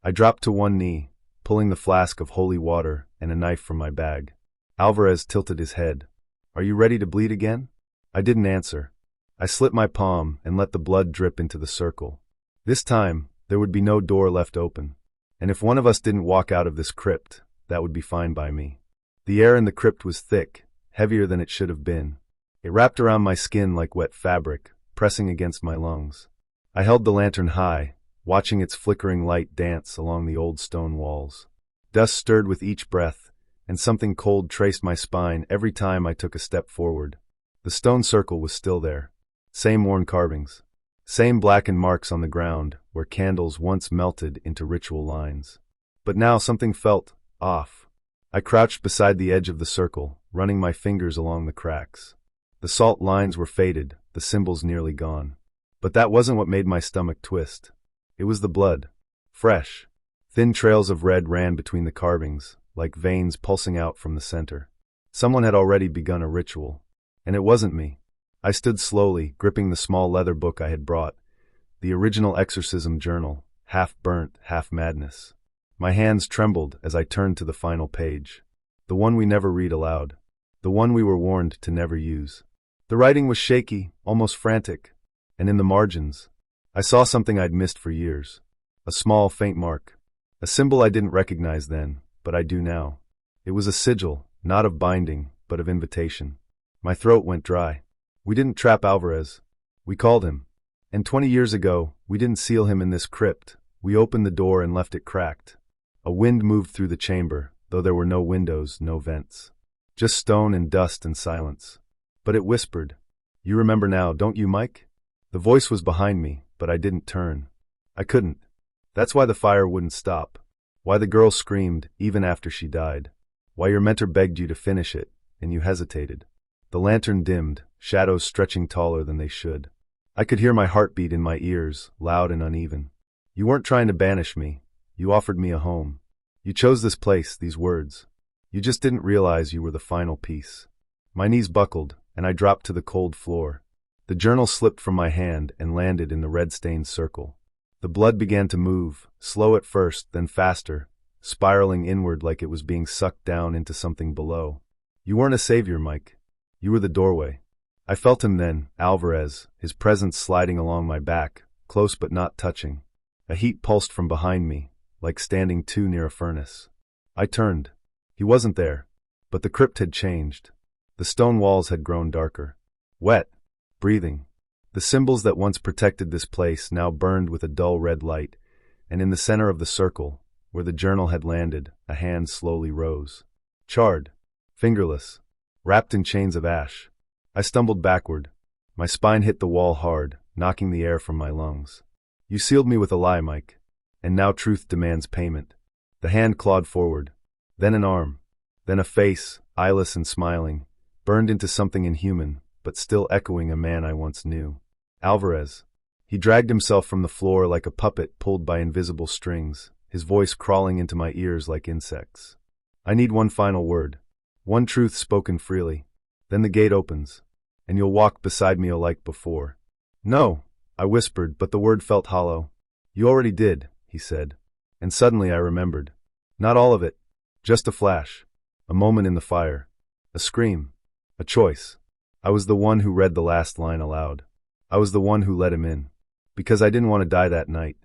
I dropped to one knee, pulling the flask of holy water and a knife from my bag. Alvarez tilted his head. Are you ready to bleed again? I didn't answer. I slit my palm and let the blood drip into the circle. This time, there would be no door left open. And if one of us didn't walk out of this crypt, that would be fine by me. The air in the crypt was thick, heavier than it should have been. It wrapped around my skin like wet fabric, pressing against my lungs. I held the lantern high, watching its flickering light dance along the old stone walls. Dust stirred with each breath, and something cold traced my spine every time I took a step forward. The stone circle was still there. Same worn carvings. Same blackened marks on the ground, where candles once melted into ritual lines. But now something felt off. I crouched beside the edge of the circle, running my fingers along the cracks. The salt lines were faded, the symbols nearly gone. But that wasn't what made my stomach twist. It was the blood. Fresh. Thin trails of red ran between the carvings, like veins pulsing out from the center. Someone had already begun a ritual. And it wasn't me. I stood slowly, gripping the small leather book I had brought, the original exorcism journal, half burnt, half madness. My hands trembled as I turned to the final page. The one we never read aloud. The one we were warned to never use. The writing was shaky, almost frantic. And in the margins, I saw something I'd missed for years. A small, faint mark. A symbol I didn't recognize then, but I do now. It was a sigil, not of binding, but of invitation. My throat went dry. We didn't trap Alvarez. We called him. And 20 years ago, we didn't seal him in this crypt. We opened the door and left it cracked. A wind moved through the chamber, though there were no windows, no vents. Just stone and dust and silence. But it whispered. You remember now, don't you, Mike? The voice was behind me, but I didn't turn. I couldn't. That's why the fire wouldn't stop. Why the girl screamed, even after she died. Why your mentor begged you to finish it, and you hesitated. The lantern dimmed, shadows stretching taller than they should. I could hear my heartbeat in my ears, loud and uneven. You weren't trying to banish me. You offered me a home. You chose this place, these words. You just didn't realize you were the final piece. My knees buckled, and I dropped to the cold floor. The journal slipped from my hand and landed in the red-stained circle. The blood began to move, slow at first, then faster, spiraling inward like it was being sucked down into something below. You weren't a savior, Mike. You were the doorway. I felt him then, Alvarez, his presence sliding along my back, close but not touching. A heat pulsed from behind me, like standing too near a furnace. I turned. He wasn't there, but the crypt had changed. The stone walls had grown darker. Wet. Breathing. The symbols that once protected this place now burned with a dull red light, and in the center of the circle, where the journal had landed, a hand slowly rose. Charred. Fingerless. Wrapped in chains of ash. I stumbled backward. My spine hit the wall hard, knocking the air from my lungs. You sealed me with a lie, Mike. And now truth demands payment. The hand clawed forward. Then an arm. Then a face, eyeless and smiling, burned into something inhuman, but still echoing a man I once knew. Alvarez. He dragged himself from the floor like a puppet pulled by invisible strings, his voice crawling into my ears like insects. I need one final word. One truth spoken freely. Then the gate opens, and you'll walk beside me like before. No, I whispered, but the word felt hollow. You already did, he said. And suddenly I remembered. Not all of it. Just a flash. A moment in the fire. A scream. A choice. I was the one who read the last line aloud. I was the one who let him in. Because I didn't want to die that night.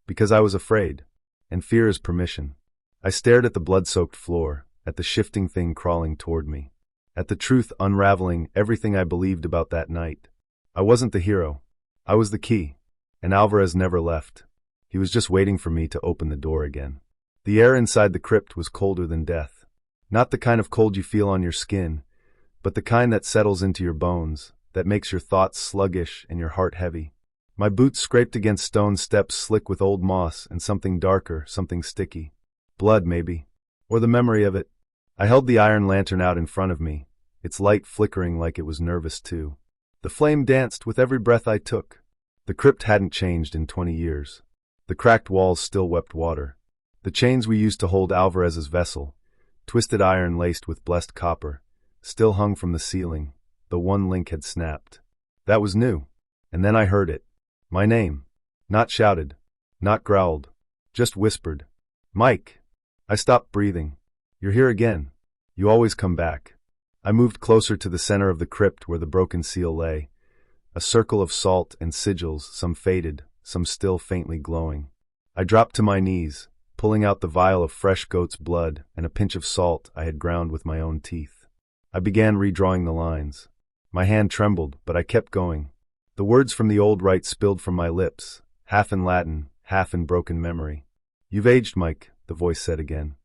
Because I was afraid. And fear is permission. I stared at the blood-soaked floor, at the shifting thing crawling toward me, at the truth unraveling everything I believed about that night. I wasn't the hero. I was the key, and Alvarez never left. He was just waiting for me to open the door again. The air inside the crypt was colder than death. Not the kind of cold you feel on your skin, but the kind that settles into your bones, that makes your thoughts sluggish and your heart heavy. My boots scraped against stone steps slick with old moss and something darker, something sticky. Blood, maybe. Or the memory of it. I held the iron lantern out in front of me, its light flickering like it was nervous too. The flame danced with every breath I took. The crypt hadn't changed in 20 years. The cracked walls still wept water. The chains we used to hold Alvarez's vessel, twisted iron laced with blessed copper, still hung from the ceiling, though one link had snapped. That was new. And then I heard it. My name. Not shouted. Not growled. Just whispered. Mike. I stopped breathing. You're here again. You always come back. I moved closer to the center of the crypt where the broken seal lay, a circle of salt and sigils, some faded, some still faintly glowing. I dropped to my knees, pulling out the vial of fresh goat's blood and a pinch of salt I had ground with my own teeth. I began redrawing the lines. My hand trembled, but I kept going. The words from the old rite spilled from my lips, half in Latin, half in broken memory. You've aged, Mike, the voice said again.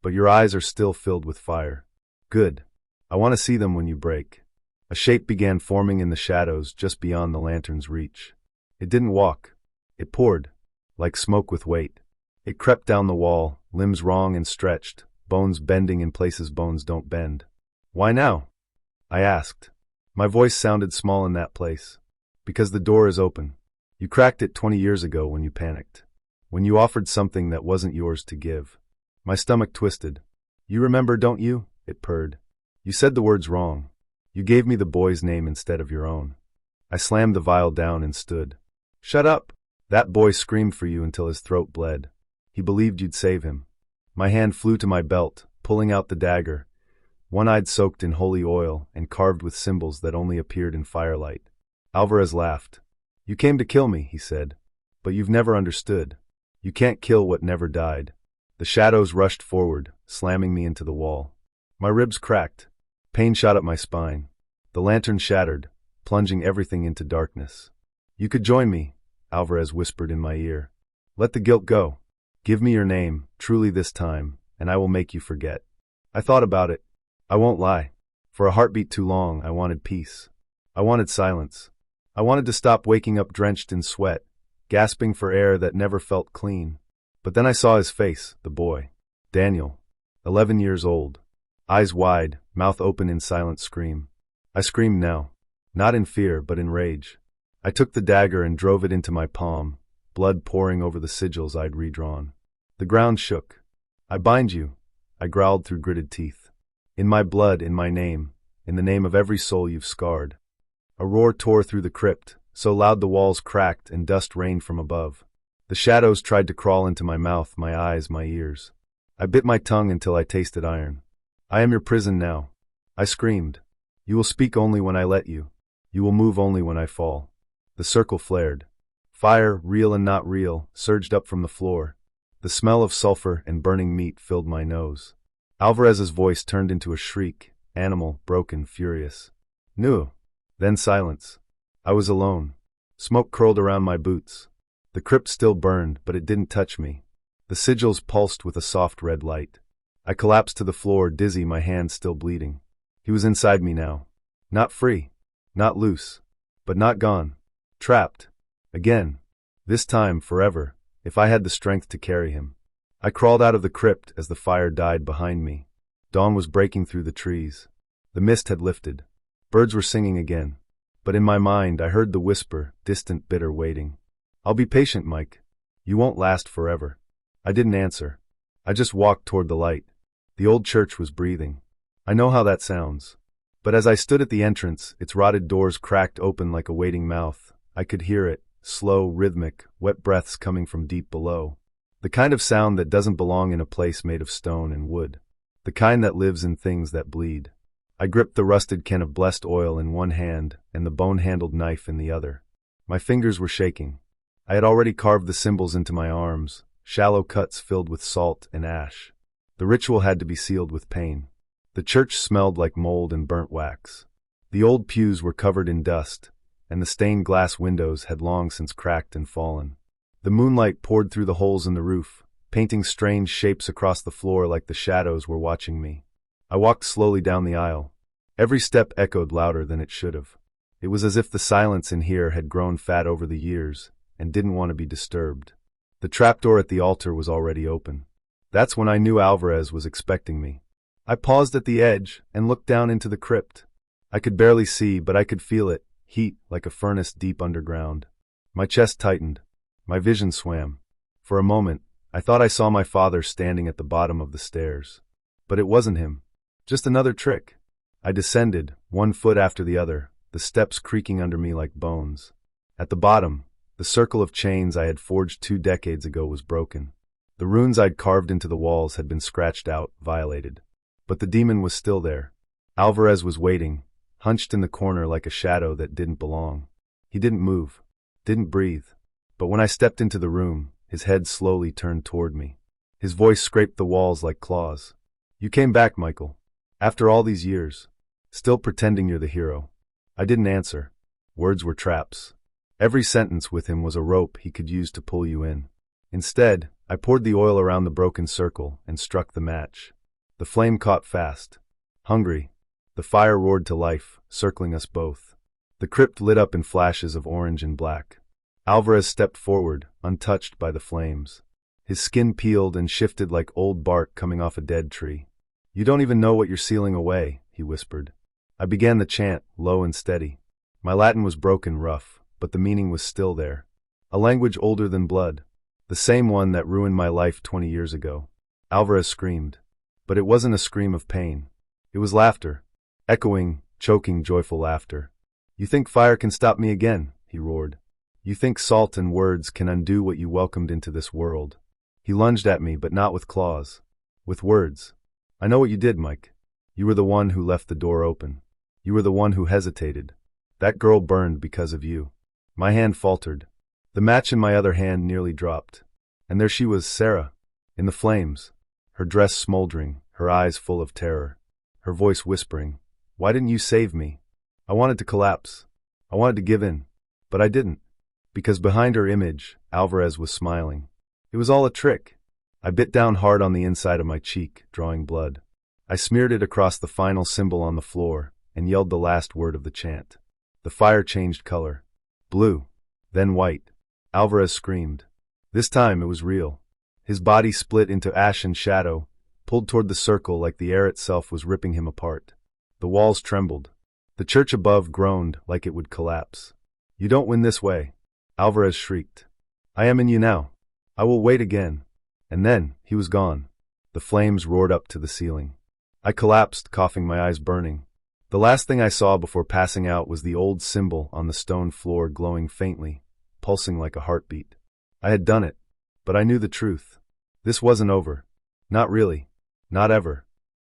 But your eyes are still filled with fire. Good. I want to see them when you break. A shape began forming in the shadows just beyond the lantern's reach. It didn't walk. It poured, like smoke with weight. It crept down the wall, limbs wrong and stretched, bones bending in places bones don't bend. Why now? I asked. My voice sounded small in that place. Because the door is open. You cracked it 20 years ago when you panicked. When you offered something that wasn't yours to give. My stomach twisted. You remember, don't you? It purred. You said the words wrong. You gave me the boy's name instead of your own. I slammed the vial down and stood. Shut up! That boy screamed for you until his throat bled. He believed you'd save him. My hand flew to my belt, pulling out the dagger, one-eyed soaked in holy oil and carved with symbols that only appeared in firelight. Alvarez laughed. You came to kill me, he said. But you've never understood. You can't kill what never died. The shadows rushed forward, slamming me into the wall. My ribs cracked. Pain shot up my spine. The lantern shattered, plunging everything into darkness. You could join me, Alvarez whispered in my ear. Let the guilt go. Give me your name, truly this time, and I will make you forget. I thought about it. I won't lie. For a heartbeat too long, I wanted peace. I wanted silence. I wanted to stop waking up drenched in sweat, gasping for air that never felt clean. But then I saw his face, the boy. Daniel. 11 years old. Eyes wide, mouth open in silent scream. I screamed now. Not in fear, but in rage. I took the dagger and drove it into my palm, blood pouring over the sigils I'd redrawn. The ground shook. I bind you, I growled through gritted teeth. In my blood, in my name, in the name of every soul you've scarred. A roar tore through the crypt, so loud the walls cracked and dust rained from above. The shadows tried to crawl into my mouth, my eyes, my ears. I bit my tongue until I tasted iron. I am your prison now. I screamed. You will speak only when I let you. You will move only when I fall. The circle flared. Fire, real and not real, surged up from the floor. The smell of sulfur and burning meat filled my nose. Alvarez's voice turned into a shriek, animal, broken, furious. No. Then silence. I was alone. Smoke curled around my boots. The crypt still burned, but it didn't touch me. The sigils pulsed with a soft red light. I collapsed to the floor, dizzy, my hands still bleeding. He was inside me now. Not free. Not loose. But not gone. Trapped. Again. This time, forever, if I had the strength to carry him. I crawled out of the crypt as the fire died behind me. Dawn was breaking through the trees. The mist had lifted. Birds were singing again. But in my mind I heard the whisper, distant, bitter, waiting. I'll be patient, Mike. You won't last forever. I didn't answer. I just walked toward the light. The old church was breathing. I know how that sounds. But as I stood at the entrance, its rotted doors cracked open like a waiting mouth. I could hear it, slow, rhythmic, wet breaths coming from deep below. The kind of sound that doesn't belong in a place made of stone and wood. The kind that lives in things that bleed. I gripped the rusted can of blessed oil in one hand and the bone-handled knife in the other. My fingers were shaking. I had already carved the symbols into my arms, shallow cuts filled with salt and ash. The ritual had to be sealed with pain. The church smelled like mold and burnt wax. The old pews were covered in dust, and the stained glass windows had long since cracked and fallen. The moonlight poured through the holes in the roof, painting strange shapes across the floor like the shadows were watching me. I walked slowly down the aisle. Every step echoed louder than it should have. It was as if the silence in here had grown fat over the years and didn't want to be disturbed. The trapdoor at the altar was already open. That's when I knew Alvarez was expecting me. I paused at the edge and looked down into the crypt. I could barely see, but I could feel it, heat like a furnace deep underground. My chest tightened. My vision swam. For a moment, I thought I saw my father standing at the bottom of the stairs. But it wasn't him. Just another trick. I descended, one foot after the other, the steps creaking under me like bones. At the bottom, the circle of chains I had forged 2 decades ago was broken. The runes I'd carved into the walls had been scratched out, violated. But the demon was still there. Alvarez was waiting, hunched in the corner like a shadow that didn't belong. He didn't move, didn't breathe. But when I stepped into the room, his head slowly turned toward me. His voice scraped the walls like claws. "You came back, Michael. After all these years. Still pretending you're the hero." I didn't answer. Words were traps. Every sentence with him was a rope he could use to pull you in. Instead, I poured the oil around the broken circle and struck the match. The flame caught fast. Hungry, the fire roared to life, circling us both. The crypt lit up in flashes of orange and black. Alvarez stepped forward, untouched by the flames. His skin peeled and shifted like old bark coming off a dead tree. "You don't even know what you're sealing away," he whispered. I began the chant, low and steady. My Latin was broken rough, but the meaning was still there. A language older than blood. The same one that ruined my life 20 years ago. Alvarez screamed. But it wasn't a scream of pain. It was laughter. Echoing, choking, joyful laughter. "You think fire can stop me again?" he roared. "You think salt and words can undo what you welcomed into this world?" He lunged at me, but not with claws. With words. "I know what you did, Mike. You were the one who left the door open. You were the one who hesitated. That girl burned because of you." My hand faltered. The match in my other hand nearly dropped. And there she was, Sarah, in the flames, her dress smoldering, her eyes full of terror, her voice whispering, "Why didn't you save me?" I wanted to collapse. I wanted to give in. But I didn't. Because behind her image, Alvarez was smiling. It was all a trick. I bit down hard on the inside of my cheek, drawing blood. I smeared it across the final symbol on the floor and yelled the last word of the chant. The fire changed color. Blue. Then white. Alvarez screamed. This time it was real. His body split into ash and shadow, pulled toward the circle like the air itself was ripping him apart. The walls trembled. The church above groaned like it would collapse. "You don't win this way," Alvarez shrieked. "I am in you now. I will wait again." And then, he was gone. The flames roared up to the ceiling. I collapsed, coughing, my eyes burning. The last thing I saw before passing out was the old symbol on the stone floor glowing faintly, pulsing like a heartbeat. I had done it, but I knew the truth. This wasn't over. Not really. Not ever.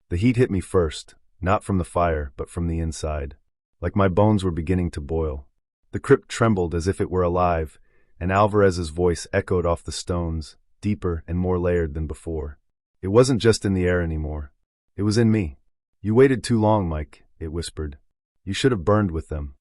The heat hit me first, not from the fire, but from the inside. Like my bones were beginning to boil. The crypt trembled as if it were alive, and Alvarez's voice echoed off the stones, deeper and more layered than before. It wasn't just in the air anymore. It was in me. "You waited too long, Mike," it whispered. "You should have burned with them."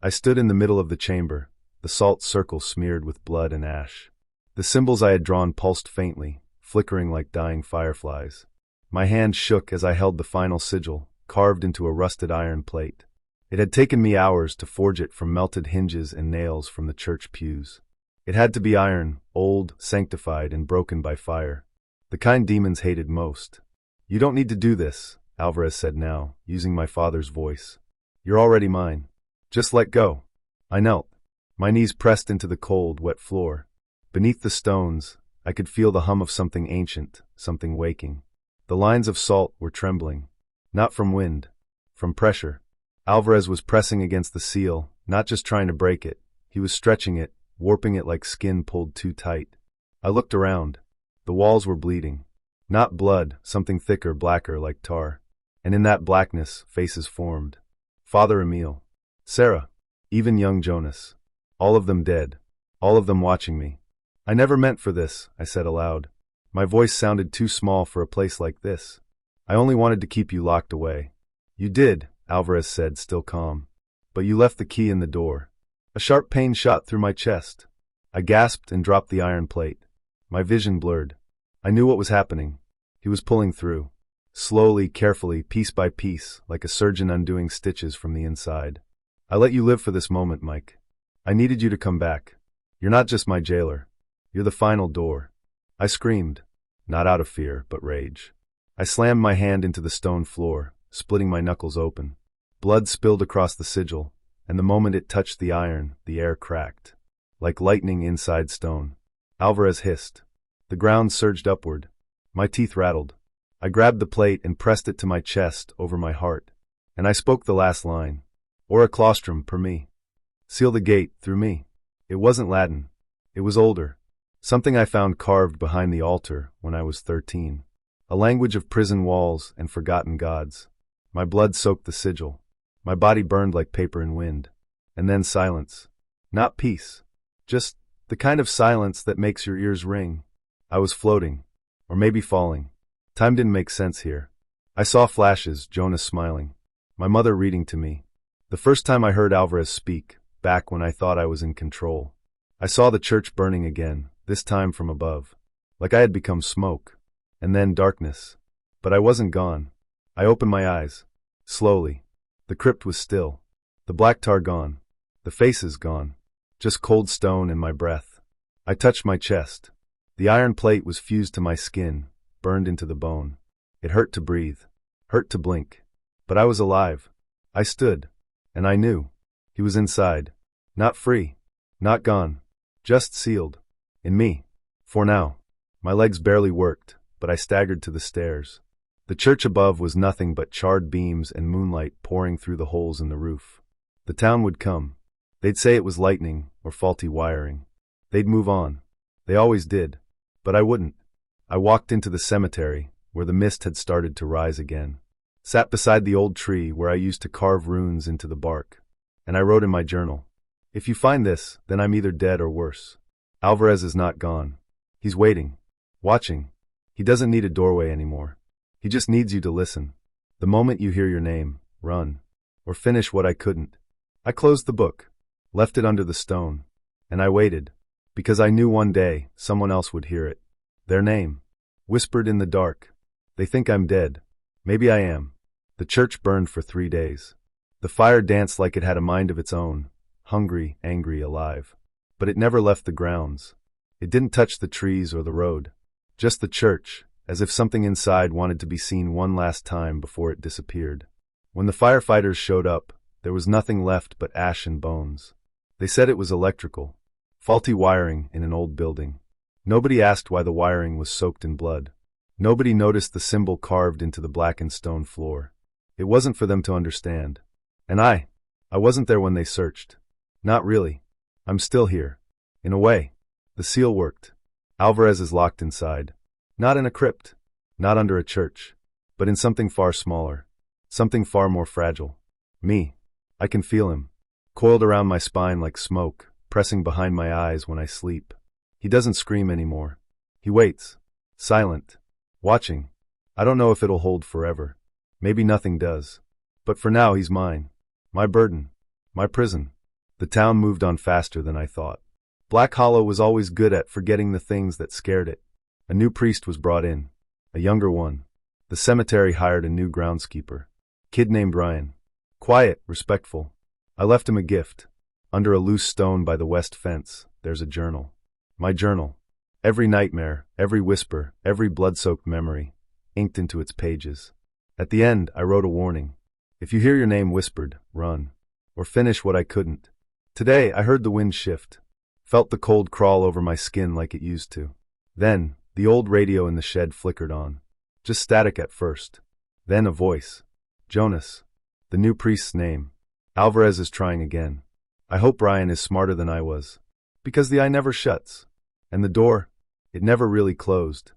I stood in the middle of the chamber, the salt circle smeared with blood and ash. The symbols I had drawn pulsed faintly, flickering like dying fireflies. My hand shook as I held the final sigil, carved into a rusted iron plate. It had taken me hours to forge it from melted hinges and nails from the church pews. It had to be iron, old, sanctified, and broken by fire. The kind demons hated most. "You don't need to do this," Alvarez said now, using my father's voice. "You're already mine. Just let go." I knelt. My knees pressed into the cold, wet floor. Beneath the stones, I could feel the hum of something ancient, something waking. The lines of salt were trembling. Not from wind. From pressure. Alvarez was pressing against the seal, not just trying to break it. He was stretching it, warping it like skin pulled too tight. I looked around. The walls were bleeding. Not blood, something thicker, blacker, like tar. And in that blackness, faces formed. Father Emil. Sarah. Even young Jonas. All of them dead. All of them watching me. "I never meant for this," I said aloud. My voice sounded too small for a place like this. I only wanted to keep you locked away. You did, Alvarez said, still calm. But you left the key in the door. A sharp pain shot through my chest. I gasped and dropped the iron plate. My vision blurred. I knew what was happening. He was pulling through. Slowly, carefully, piece by piece, like a surgeon undoing stitches from the inside. I let you live for this moment, Mike. I needed you to come back. You're not just my jailer. You're the final door. I screamed, not out of fear, but rage. I slammed my hand into the stone floor, splitting my knuckles open. Blood spilled across the sigil, and the moment it touched the iron, the air cracked. Like lightning inside stone. Alvarez hissed. The ground surged upward. My teeth rattled. I grabbed the plate and pressed it to my chest over my heart. And I spoke the last line. Ora claustrum per me. Seal the gate through me. It wasn't Latin. It was older. Something I found carved behind the altar when I was 13. A language of prison walls and forgotten gods. My blood soaked the sigil. My body burned like paper in wind. And then silence. Not peace. Just the kind of silence that makes your ears ring. I was floating. Or maybe falling. Time didn't make sense here. I saw flashes, Jonas smiling. My mother reading to me. The first time I heard Alvarez speak, back when I thought I was in control. I saw the church burning again, this time from above. Like I had become smoke. And then darkness. But I wasn't gone. I opened my eyes. Slowly. The crypt was still. The black tar gone. The faces gone. Just cold stone and my breath. I touched my chest. The iron plate was fused to my skin, burned into the bone. It hurt to breathe. Hurt to blink. But I was alive. I stood. And I knew. He was inside. Not free. Not gone. Just sealed. In me. For now. My legs barely worked, but I staggered to the stairs. The church above was nothing but charred beams and moonlight pouring through the holes in the roof. The town would come. They'd say it was lightning or faulty wiring. They'd move on. They always did. But I wouldn't. I walked into the cemetery, where the mist had started to rise again. Sat beside the old tree where I used to carve runes into the bark. And I wrote in my journal, if you find this, then I'm either dead or worse. Alvarez is not gone. He's waiting. Watching. He doesn't need a doorway anymore. He just needs you to listen. The moment you hear your name, run. Or finish what I couldn't. I closed the book. Left it under the stone. And I waited. Because I knew one day, someone else would hear it. Their name. Whispered in the dark. They think I'm dead. Maybe I am. The church burned for 3 days. The fire danced like it had a mind of its own. Hungry, angry, alive. But it never left the grounds. It didn't touch the trees or the road. Just the church, as if something inside wanted to be seen one last time before it disappeared. When the firefighters showed up, there was nothing left but ash and bones. They said it was electrical. Faulty wiring in an old building. Nobody asked why the wiring was soaked in blood. Nobody noticed the symbol carved into the blackened stone floor. It wasn't for them to understand. And I wasn't there when they searched. Not really. I'm still here. In a way. The seal worked. Alvarez is locked inside. Not in a crypt. Not under a church. But in something far smaller. Something far more fragile. Me. I can feel him. Coiled around my spine like smoke, pressing behind my eyes when I sleep. He doesn't scream anymore. He waits. Silent. Watching. I don't know if it'll hold forever. Maybe nothing does. But for now he's mine. My burden. My prison. The town moved on faster than I thought. Black Hollow was always good at forgetting the things that scared it. A new priest was brought in. A younger one. The cemetery hired a new groundskeeper. Kid named Ryan. Quiet, respectful. I left him a gift. Under a loose stone by the west fence, there's a journal. My journal. Every nightmare, every whisper, every blood-soaked memory, inked into its pages. At the end, I wrote a warning. If you hear your name whispered, run. Or finish what I couldn't. Today, I heard the wind shift. Felt the cold crawl over my skin like it used to. Then, the old radio in the shed flickered on. Just static at first. Then a voice. Jonas. The new priest's name. Alvarez is trying again. I hope Ryan is smarter than I was. Because the eye never shuts. And the door, it never really closed.